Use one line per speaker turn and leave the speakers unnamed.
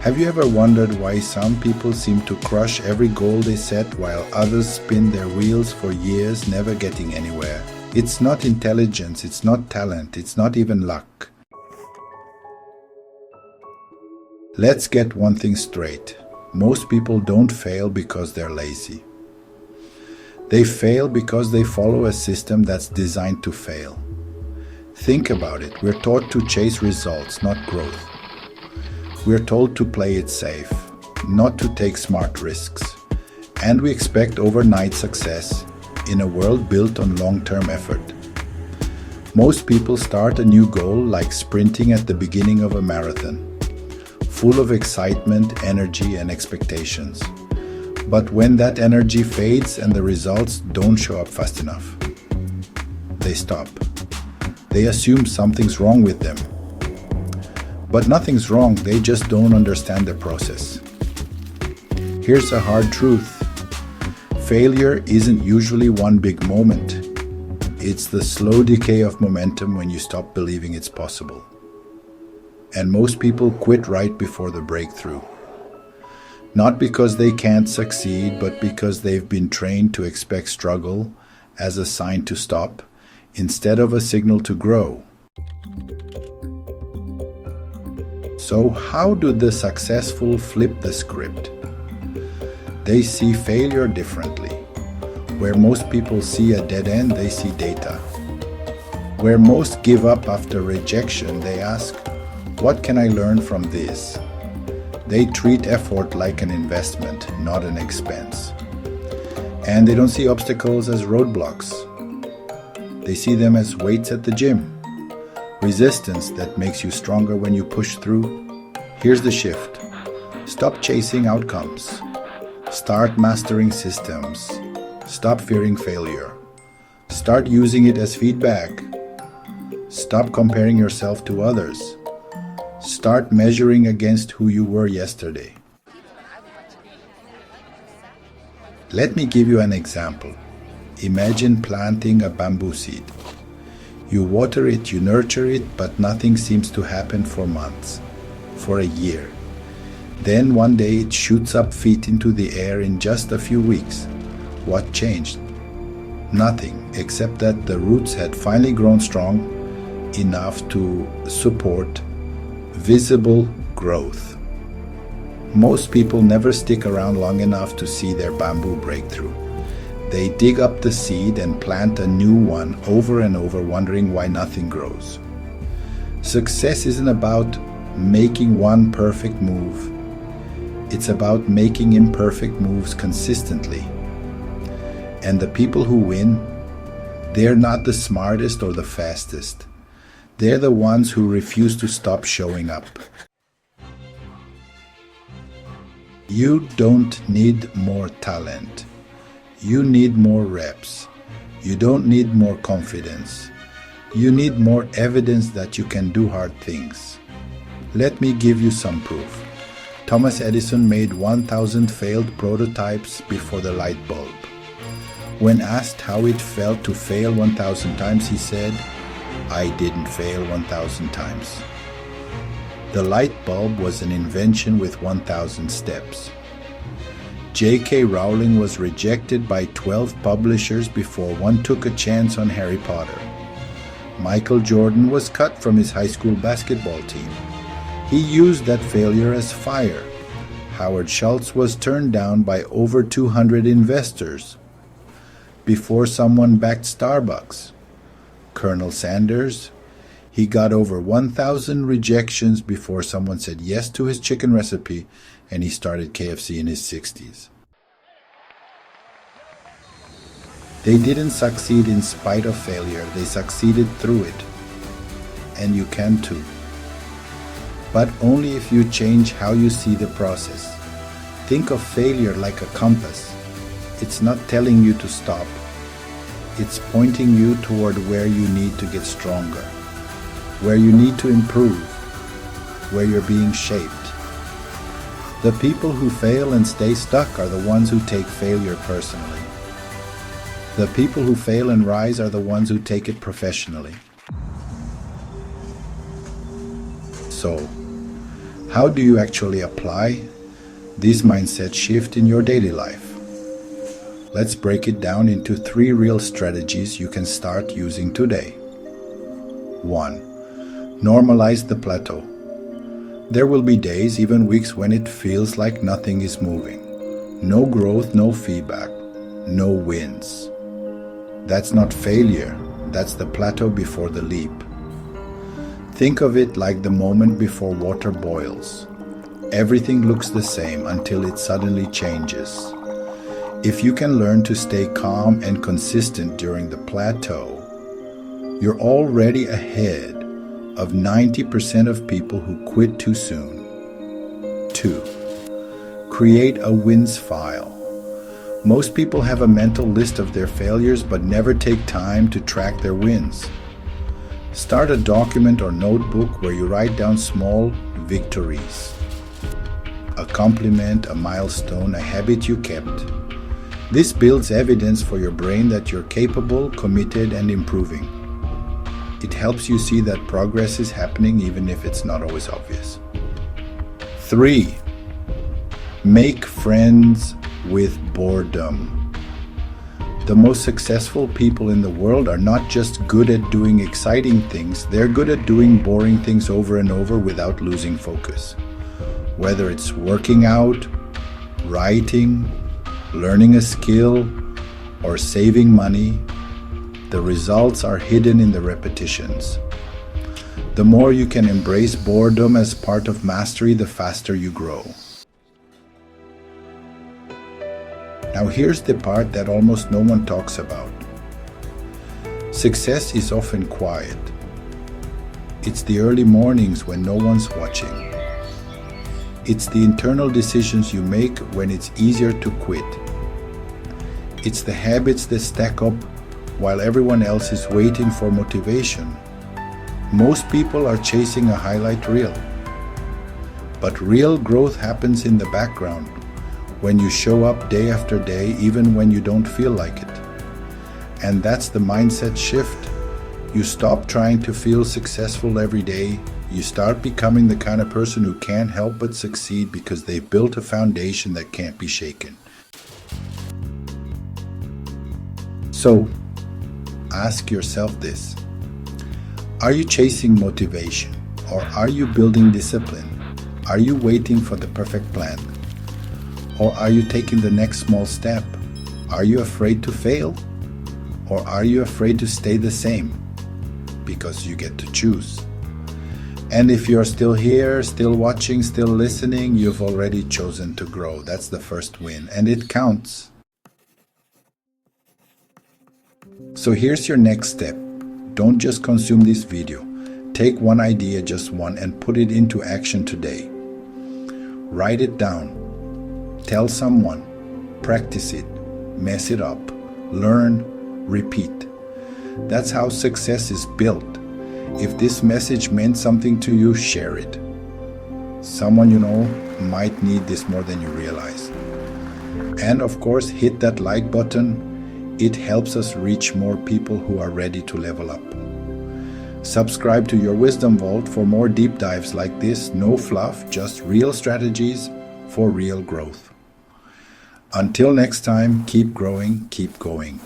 Have you ever wondered why some people seem to crush every goal they set while others spin their wheels for years, never getting anywhere? It's not intelligence, it's not talent, it's not even luck. Let's get one thing straight. Most people don't fail because they're lazy. They fail because they follow a system that's designed to fail. Think about it. We're taught to chase results, not growth. We're told to play it safe, not to take smart risks. And we expect overnight success in a world built on long-term effort. Most people start a new goal like sprinting at the beginning of a marathon, full of excitement, energy, and expectations. But when that energy fades and the results don't show up fast enough, they stop. They assume something's wrong with them. But nothing's wrong, they just don't understand the process. Here's a hard truth. Failure isn't usually one big moment. It's the slow decay of momentum when you stop believing it's possible. And most people quit right before the breakthrough. Not because they can't succeed, but because they've been trained to expect struggle as a sign to stop, instead of a signal to grow. So how do the successful flip the script? They see failure differently. Where most people see a dead end, they see data. Where most give up after rejection, they ask, what can I learn from this? They treat effort like an investment, not an expense. And they don't see obstacles as roadblocks. They see them as weights at the gym. Resistance that makes you stronger when you push through. Here's the shift. Stop chasing outcomes. Start mastering systems. Stop fearing failure. Start using it as feedback. Stop comparing yourself to others. Start measuring against who you were yesterday. Let me give you an example. Imagine planting a bamboo seed. You water it, you nurture it, but nothing seems to happen for months, for a year. Then one day it shoots up feet into the air in just a few weeks. What changed? Nothing, except that the roots had finally grown strong enough to support visible growth. Most people never stick around long enough to see their bamboo breakthrough. They dig up the seed and plant a new one over and over, wondering why nothing grows. Success isn't about making one perfect move. It's about making imperfect moves consistently. And the people who win, they're not the smartest or the fastest. They're the ones who refuse to stop showing up. You don't need more talent. You need more reps. You don't need more confidence. You need more evidence that you can do hard things. Let me give you some proof. Thomas Edison made 1,000 failed prototypes before the light bulb. When asked how it felt to fail 1,000 times, he said, I didn't fail 1,000 times. The light bulb was an invention with 1,000 steps. J.K. Rowling was rejected by 12 publishers before one took a chance on Harry Potter. Michael Jordan was cut from his high school basketball team. He used that failure as fire. Howard Schultz was turned down by over 200 investors before someone backed Starbucks. Colonel Sanders, he got over 1,000 rejections before someone said yes to his chicken recipe, and he started KFC in his 60s. They didn't succeed in spite of failure, they succeeded through it. And you can too. But only if you change how you see the process. Think of failure like a compass. It's not telling you to stop. It's pointing you toward where you need to get stronger, where you need to improve, where you're being shaped. The people who fail and stay stuck are the ones who take failure personally. The people who fail and rise are the ones who take it professionally. So, How do you actually apply this mindset shift in your daily life? Let's break it down into 3 real strategies you can start using today. 1. Normalize the plateau. There will be days, even weeks, when it feels like nothing is moving. No growth, no feedback, no wins. That's not failure, that's the plateau before the leap. Think of it like the moment before water boils. Everything looks the same until it suddenly changes. If you can learn to stay calm and consistent during the plateau, you're already ahead of 90% of people who quit too soon. 2. Create a wins file. Most people have a mental list of their failures but never take time to track their wins. Start a document or notebook where you write down small victories. A compliment, a milestone, a habit you kept. This builds evidence for your brain that you're capable, committed, and improving. It helps you see that progress is happening even if it's not always obvious. 3. Make friends with boredom. The most successful people in the world are not just good at doing exciting things, they're good at doing boring things over and over without losing focus. Whether it's working out, writing, learning a skill, or saving money, the results are hidden in the repetitions. The more you can embrace boredom as part of mastery, the faster you grow. Now here's the part that almost no one talks about. Success is often quiet. It's the early mornings when no one's watching. It's the internal decisions you make when it's easier to quit. It's the habits that stack up while everyone else is waiting for motivation. Most people are chasing a highlight reel. But real growth happens in the background, when you show up day after day, even when you don't feel like it. And that's the mindset shift. You stop trying to feel successful every day. You start becoming the kind of person who can't help but succeed because they've built a foundation that can't be shaken. So, ask yourself this. Are you chasing motivation? Or are you building discipline? Are you waiting for the perfect plan? Or are you taking the next small step? Are you afraid to fail? Or are you afraid to stay the same? Because you get to choose. And if you're still here, still watching, still listening, you've already chosen to grow. That's the first win, and it counts. So here's your next step. Don't just consume this video. Take one idea, just one, and put it into action today. Write it down. Tell someone. Practice it. Mess it up. Learn. Repeat. That's how success is built. If this message meant something to you, share it. Someone you know might need this more than you realize. And of course, hit that like button. It helps us reach more people who are ready to level up. Subscribe to your Wisdom Vault for more deep dives like this. No fluff, just real strategies for real growth. Until next time, keep growing, keep going.